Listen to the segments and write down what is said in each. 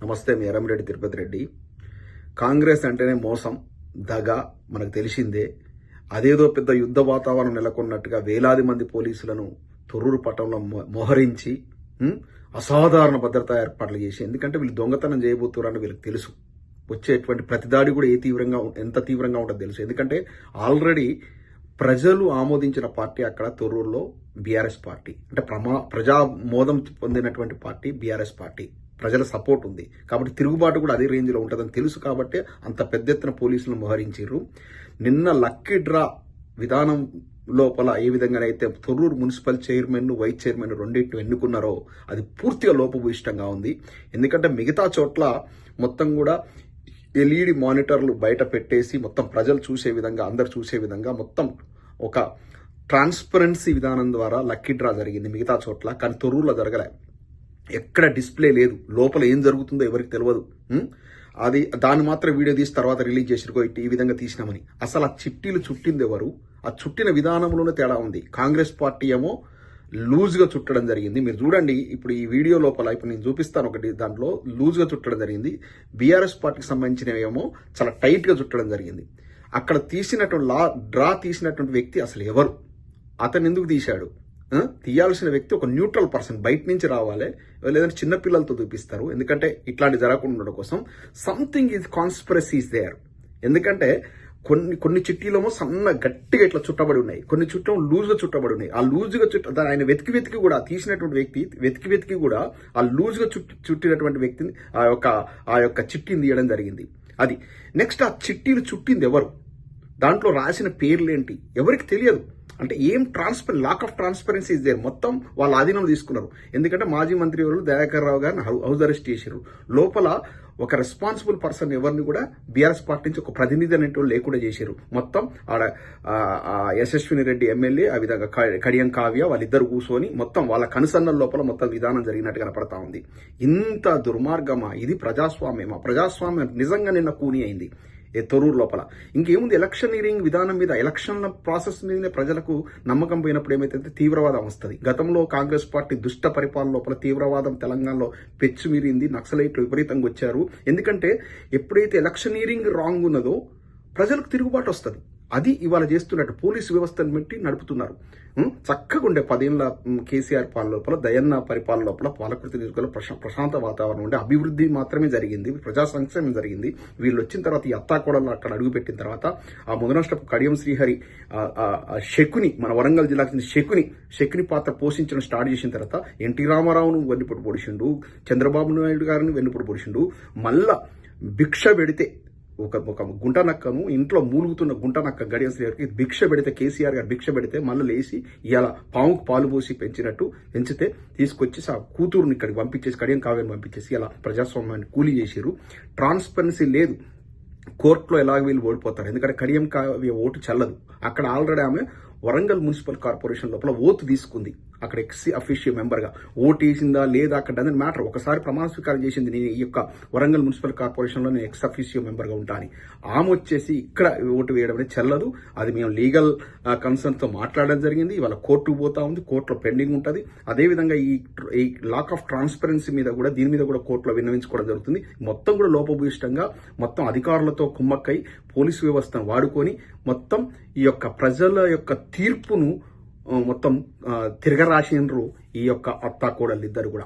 నమస్తే, మీ ఎర్రంరెడ్డి తిరుపతి రెడ్డి. కాంగ్రెస్ అంటేనే మోసం, దగ మనకు తెలిసిందే. అదేదో పెద్ద యుద్ధ వాతావరణం నెలకొన్నట్టుగా వేలాది మంది పోలీసులను తొర్రూరు పట్టణంలో మోహరించి అసాధారణ భద్రతా ఏర్పాట్లు చేసి, ఎందుకంటే వీళ్ళు దొంగతనం చేయబోతున్నారని వీళ్ళకి తెలుసు. వచ్చేటువంటి ప్రతిదాడి కూడా ఎంత తీవ్రంగా ఉంటుందో తెలుసు. ఎందుకంటే ఆల్రెడీ ప్రజలు ఆమోదించిన పార్టీ అక్కడ తొర్రూరులో బీఆర్ఎస్ పార్టీ, అంటే ప్రజా మోదం పొందినటువంటి పార్టీ బీఆర్ఎస్ పార్టీ. ప్రజల సపోర్ట్ ఉంది కాబట్టి తిరుగుబాటు కూడా అదే రేంజ్లో ఉంటుందని తెలుసు కాబట్టి అంత పెద్ద ఎత్తున పోలీసులను మోహరించారు. నిన్న లక్కీ డ్రా విధానం లోపల ఏ విధంగానైతే Thorrur municipal chairman, vice chairman రెండింటిని ఎన్నుకున్నారో అది పూర్తిగా లోపభూయిష్టంగా ఉంది. ఎందుకంటే మిగతా చోట్ల మొత్తం కూడా ఎల్ఈడి మానిటర్లు బయట పెట్టేసి మొత్తం ప్రజలు చూసే విధంగా, అందరు చూసే విధంగా మొత్తం ఒక ట్రాన్స్పరెన్సీ విధానం ద్వారా లక్కీ డ్రా జరిగింది మిగతా చోట్ల. కానీ తొర్రూరులో జరగలే. ఎక్కడ డిస్ప్లే లేదు, లోపల ఏం జరుగుతుందో ఎవరికి తెలియదు. దాన్ని మాత్రం వీడియో తీసి తర్వాత రిలీజ్ చేసిరుకో ఈ విధంగా తీసినామని. అసలు ఆ చిట్టీలు చుట్టింది ఎవరు? ఆ చుట్టిన విధానంలోనే తేడా ఉంది. కాంగ్రెస్ పార్టీ ఏమో లూజ్గా చుట్టడం జరిగింది. మీరు చూడండి ఇప్పుడు ఈ వీడియో లోపల, ఇప్పుడు నేను చూపిస్తాను ఒకటి, దాంట్లో లూజ్గా చుట్టడం జరిగింది. బీఆర్ఎస్ పార్టీకి సంబంధించినవి ఏమో చాలా టైట్గా చుట్టడం జరిగింది. అక్కడ డ్రా తీసినటువంటి వ్యక్తి అసలు ఎవరు? అతను ఎందుకు తీశాడు? తీయాల్సిన వ్యక్తి ఒక న్యూట్రల్ పర్సన్, బయట నుంచి రావాలి, లేదంటే చిన్నపిల్లలతో చూపిస్తారు. ఎందుకంటే ఇట్లాంటి జరగకుండా ఉండడం కోసం something is conspiracy is there. ఎందుకంటే కొన్ని చిట్టీలేమో సన్న గట్టిగా ఇట్లా చుట్టబడి ఉన్నాయి, కొన్ని చుట్టం లూజ్గా చుట్టబడి ఉన్నాయి. ఆ లూజ్గా ఆయన వెతికి కూడా తీసినటువంటి వ్యక్తి వెతికి కూడా ఆ లూజ్గా చుట్టినటువంటి వ్యక్తిని ఆ యొక్క చిట్టిని తీయడం జరిగింది. అది నెక్స్ట్ ఆ చిట్టీలు చుట్టింది ఎవరు? దాంట్లో రాసిన పేర్లేంటి ఎవరికి తెలియదు. అంటే ఏం lack of transparency is there. మొత్తం వాళ్ళ ఆధీనం తీసుకున్నారు. ఎందుకంటే మాజీ మంత్రి ఎవరు దయాకర్ రావు గారిని హౌస్ అరెస్ట్ చేశారు. లోపల ఒక రెస్పాన్సిబుల్ పర్సన్ ఎవరిని కూడా బీఆర్ఎస్ పార్టీ నుంచి ఒక ప్రతినిధి అనేటువంటి లేకుండా చేశారు. మొత్తం ఆడ యశస్విని రెడ్డి ఎమ్మెల్యే, ఆ విధంగా కడియం కావ్య వాళ్ళిద్దరు కూర్చొని మొత్తం వాళ్ళ కనుసన్నల లోపల మొత్తం విధానం జరిగినట్టు కనపడతా ఉంది. ఇంత దుర్మార్గమా ఇది? ప్రజాస్వామ్యమా? ప్రజాస్వామ్యం నిజంగా నిన్న కూని అయింది తొర్రూరు లోపల. ఇంకేముంది, ఎలక్షనీరింగ్ విధానం మీద, ఎలక్షన్ల ప్రాసెస్ మీదనే ప్రజలకు నమ్మకం పోయినప్పుడు ఏమైతే తీవ్రవాదం వస్తుంది. గతంలో కాంగ్రెస్ పార్టీ దుష్ట పరిపాలన లోపల తీవ్రవాదం తెలంగాణలో పెచ్చుమీరింది, నక్సలైట్లు విపరీతంగా వచ్చారు. ఎందుకంటే ఎప్పుడైతే ఎలక్షనీరింగ్ రాంగ్ ఉన్నదో ప్రజలకు తిరుగుబాటు వస్తుంది. అది ఇవాళ చేస్తున్నట్టు పోలీసు వ్యవస్థను పెట్టి నడుపుతున్నారు. చక్కగా ఉండే 10 ఏళ్ల కేసీఆర్ పాలన లోపల, దయన్న పరిపాలన లోపల పాలకృతి నియోజకవర్గంలో ప్రశాంత వాతావరణం ఉండే అభివృద్ధి మాత్రమే జరిగింది, ప్రజా సంక్షేమం జరిగింది. వీళ్ళు వచ్చిన తర్వాత ఈ అత్తాకోడలు అక్కడ అడుగుపెట్టిన తర్వాత ఆ ముదనష్టపు కడియం శ్రీహరి శకుని, మన వరంగల్ జిల్లాకు చెందిన శకుని పాత్ర పోషించడం స్టార్ట్ చేసిన తర్వాత ఎన్టీ రామారావును వెన్నుపోటు పొడిచిండు, చంద్రబాబు నాయుడు గారిని వెన్నుపోటు పొడిచిండు. మళ్ళా భిక్ష పెడితే ఒక గుంట నక్కను, ఇంట్లో మూలుగుతున్న గుంట నక్క గడియం శ్రీహరికి భిక్ష పెడితే, కేసీఆర్ గారు భిక్ష పెడితే మళ్ళీ లేచి ఇలా పాముకు పాలు పోసి పెంచితే తీసుకొచ్చి ఆ కూతురుని ఇక్కడికి పంపించేసి, కడియం కావ్యాన్ని పంపించేసి ఇలా ప్రజాస్వామ్యాన్ని కూలీ చేసిరు. ట్రాన్స్పరెన్సీ లేదు. కోర్టులో ఎలాగ వీళ్ళు ఓడిపోతారు. ఎందుకంటే కడియం కావ్య ఓటు చెల్లదు. అక్కడ ఆల్రెడీ ఆమె వరంగల్ మున్సిపల్ కార్పొరేషన్ లోపల ఓటు తీసుకుంది. అక్కడ ఎక్స్ అఫీషియల్ మెంబర్గా ఓటు వేసిందా లేదా అక్కడ డజన్ మ్యాటర్. ఒకసారి ప్రమాణ స్వీకారం చేసింది, నేను ఈ యొక్క వరంగల్ మున్సిపల్ కార్పొరేషన్లో నేను ఎక్స్ అఫీషియల్ మెంబర్గా ఉంటాను. ఆమె వచ్చేసి ఇక్కడ ఓటు వేయడం అనేది చెల్లదు. అది మేము లీగల్ కన్సర్న్తో మాట్లాడడం జరిగింది. ఇవాళ కోర్టుకు పోతా ఉంది, కోర్టులో పెండింగ్ ఉంటుంది. అదేవిధంగా ఈ లాక్ ఆఫ్ ట్రాన్స్పరెన్సీ మీద కూడా, దీని మీద కూడా కోర్టులో విన్నవించుకోవడం జరుగుతుంది. మొత్తం కూడా లోపభూయిష్టంగా మొత్తం అధికారులతో కుమ్మక్కై పోలీసు వ్యవస్థను వాడుకొని మొత్తం ఈ యొక్క ప్రజల యొక్క తీర్పును మొత్తం తిరగరాసినరు ఈ యొక్క అత్తాకోడళ్ళు ఇద్దరు కూడా.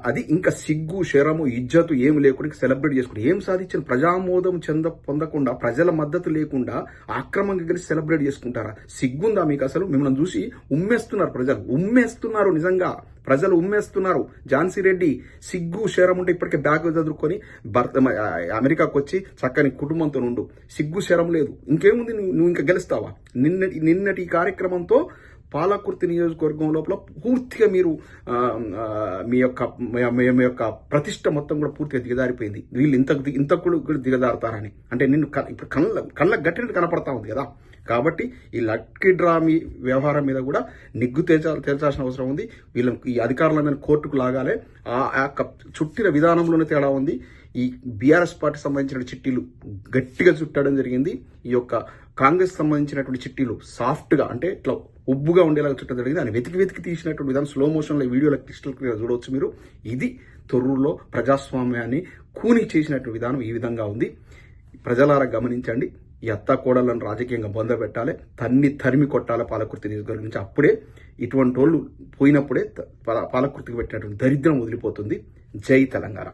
అది ఇంకా సిగ్గు, శరము, ఇజ్జతు ఏమి లేకుండా సెలబ్రేట్ చేసుకుంటారు. ఏం సాధించిన ప్రజామోదం పొందకుండా, ప్రజల మద్దతు లేకుండా ఆక్రమంగా కలిసి సెలబ్రేట్ చేసుకుంటారా? సిగ్గుందా మీకు? అసలు మిమ్మల్ని చూసి ఉమ్మేస్తున్నారు ప్రజలు, ఉమ్మేస్తున్నారు. నిజంగా ప్రజలు ఉమ్మేస్తున్నారు. ఝాన్సీ రెడ్డి సిగ్గు శరం ఉంటే ఇప్పటికే బ్యాగ్ చదువుకొని అమెరికాకు వచ్చి చక్కని కుటుంబంతో ఉండు. సిగ్గు శరం లేదు. ఇంకేముంది, నువ్వు ఇంకా గెలుస్తావా? నిన్నటి కార్యక్రమంతో పాలకుర్తి నియోజకవర్గం లోపల పూర్తిగా మీరు మీ యొక్క ప్రతిష్ట మొత్తం కూడా పూర్తిగా దిగజారిపోయింది. వీళ్ళు ఇంత కూడా దిగజారుతారని అంటే నిన్ను ఇప్పుడు కళ్ళ గట్టినట్టు కనపడతా ఉంది కదా. కాబట్టి ఈ లక్కీ డ్రా వ్యవహారం మీద కూడా నిగ్గు తేల్చాల్సిన అవసరం ఉంది. వీళ్ళకి ఈ అధికారులందరినీ కోర్టుకు లాగాలి. ఆ చుట్టిన విధానంలోనే తేడా ఉంది. ఈ బీఆర్ఎస్ పార్టీ సంబంధించిన చిట్టీలు గట్టిగా చుట్టడం జరిగింది. ఈ యొక్క కాంగ్రెస్ సంబంధించినటువంటి చిట్టీలు సాఫ్ట్గా, అంటే ఇట్లా ఉబ్బుగా ఉండేలాగా చుట్టడం జరిగింది. అని వెతికి తీసినటువంటి విధానం స్లో మోషన్లో వీడియోలో క్రిస్టల్ క్లియర్ చూడవచ్చు మీరు. ఇది తొర్రూరులో ప్రజాస్వామ్యాన్ని కూని చేసినట్టు విధానం ఈ విధంగా ఉంది. ప్రజలారా గమనించండి. ఈ అత్తాకోడలను రాజకీయంగా బొందబెట్టాలి, తరిమి కొట్టాలి పాలకుర్తి నియోజకవర్గం నుంచి. అప్పుడే ఇటువంటి వాళ్ళు పోయినప్పుడే పాలకుర్తికి పెట్టినటువంటి దరిద్రం వదిలిపోతుంది. జై తెలంగాణ.